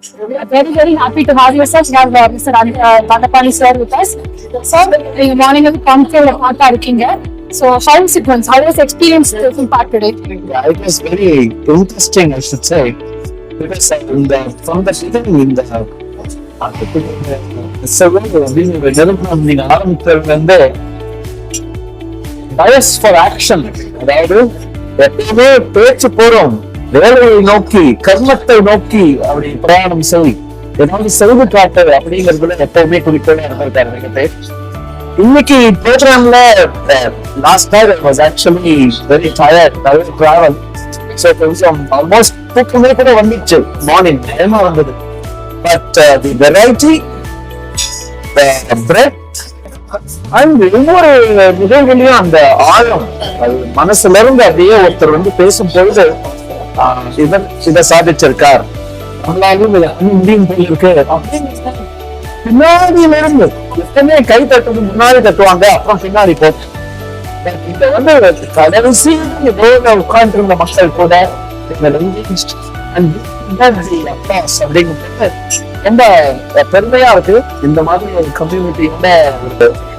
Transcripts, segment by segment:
We are very, very happy to have you, sir. We have Mr. Vandapani sir with us. Sir, in the morning of the conference, so how is it going? How was the experience taking part today? Yeah, it was very interesting, I should say, because from the beginning, நீங்க ஆரம்பித்தது bias for action, அதாவது எப்பவுமே பேச்சு போறோம், வேலையை நோக்கி கர்மத்தை நோக்கி அப்படி பிரயாணம் செய், ஏதாவது செய்து காட்டு அப்படிங்கிறதுல எப்பவுமே குறிக்கோளா இருந்திருக்காரு. இன்னைக்கு ப்ரோக்ராம்ல last night was actually very tired, travel, so கொஞ்சம் ஆல்மோஸ்ட் தூக்கமே கூட வந்துச்சு, மார்னிங் டைமா வந்தது. But the variety, bread and ஒவ்வொரு நிகழ்வுலையும் அந்த ஆழம், அது மனசுல இருந்து அப்படியே ஒருத்தர் வந்து பேசும் பொழுது இதை சாதிச்சிருக்கார், நம்மளாலும் முடியும் போயிருக்கு அப்படின்னு பின்னாடியில இருந்து எப்பவுமே கை தட்டுறது முன்னாடி தட்டுவாங்க, அப்புறம் பின்னாடி போகும். இத வந்து கடைசி உட்கார்ந்து இருந்த மக்கள் கூட அப்படிங்கிறது ரொம்ப பெருமையா இருக்கு. இந்த மாதிரி ஒரு கம்யூனிட்டியோட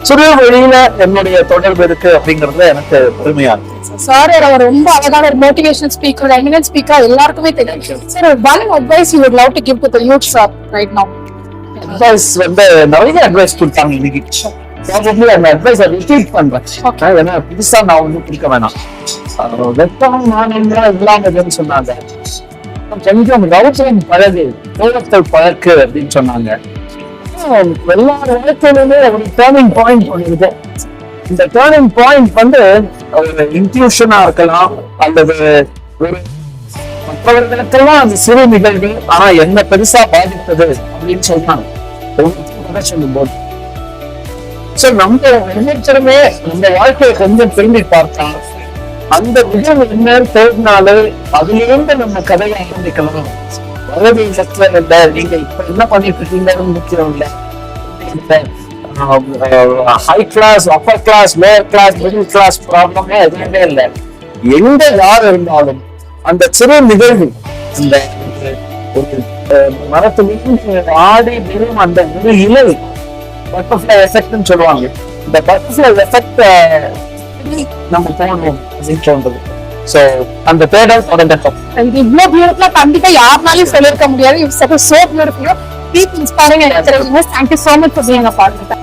சிறு வழியில என்னுடைய தொடர்பு இருக்கு அப்படிங்கறதுல எனக்கு பெருமையா இருக்கு. சார் அவர் ரொம்ப அழகான ஒரு மோட்டிவேஷனல் ஸ்பீக்கர், எமினன்ட் ஸ்பீக்கர், எல்லாருக்குமே தெரியும். Sir, one advice you would love to give to the youth, sir, right now? Advice வந்து நிறைய அட்வைஸ் கொடுத்தாங்க இன்னைக்கு. ப்ராபப்லி அந்த அட்வைஸை ரிப்பீட் பண்றேன், ஏன்னா புதுசா நான் ஒன்றும் கொடுக்க வேணாம். வெப்பம் மாநிலம் இல்லாமதுன்னு சொன்னாங்க, கொஞ்சம் ரவுச்சம் பழகு, கோலத்தில் பழக்கு அப்படின்னு சொன்னாங்க. எல்லா இடத்துலயுமே ஒரு டேர்னிங் பாயிண்ட் ஒன்று. இந்த டேர்னிங் பாயிண்ட் வந்து ஒரு இன்க்ளூஷனா இருக்கலாம், அல்லது ஒரு மற்றவர்களுக்கெல்லாம் அந்த சிறு நிகழ்வு ஆனா என்ன பெருசா பாதித்தது அப்படின்னு சொல்றாங்க சொல்லும் போது. சோ நம்ம நினைச்சருமே நம்ம வாழ்க்கையை கொஞ்சம் திரும்பி பார்த்தா அந்த நிகழ்வு என்ன தேடினாலும் அதிலிருந்து நம்ம கதையை ஆரம்பிக்கலாம். வயது சத்திரம் இல்லை, நீங்க இப்ப என்ன பண்ணிட்டு இருக்கீங்கன்னு முக்கியம் இல்லை. High class, upper class, lower class, middle class ப்ராப்ளமே எதுவுமே இல்லை. எங்க யார் இருந்தாலும் அந்த சிறு நிகழ்வு, அந்த மரத்திலிருந்து ஆடி விழும் அந்த ஒரு இலை, பட்டர்ஃபிளை எஃபெக்ட்னு சொல்லுவாங்க. இந்த பட்டர்ஃபிளை எஃபெக்ட் நம்ம போகணும் அப்படின்னு சொல்றது. சோ அந்த தேடல் தொடங்கட்டும். இவ்வளவு பியூட்டிஃபுல்லா கண்டிப்பா யாருனாலும் சொல்லிருக்க முடியாது. It's so beautiful, keep inspiring. Thank you so much for being a part of that.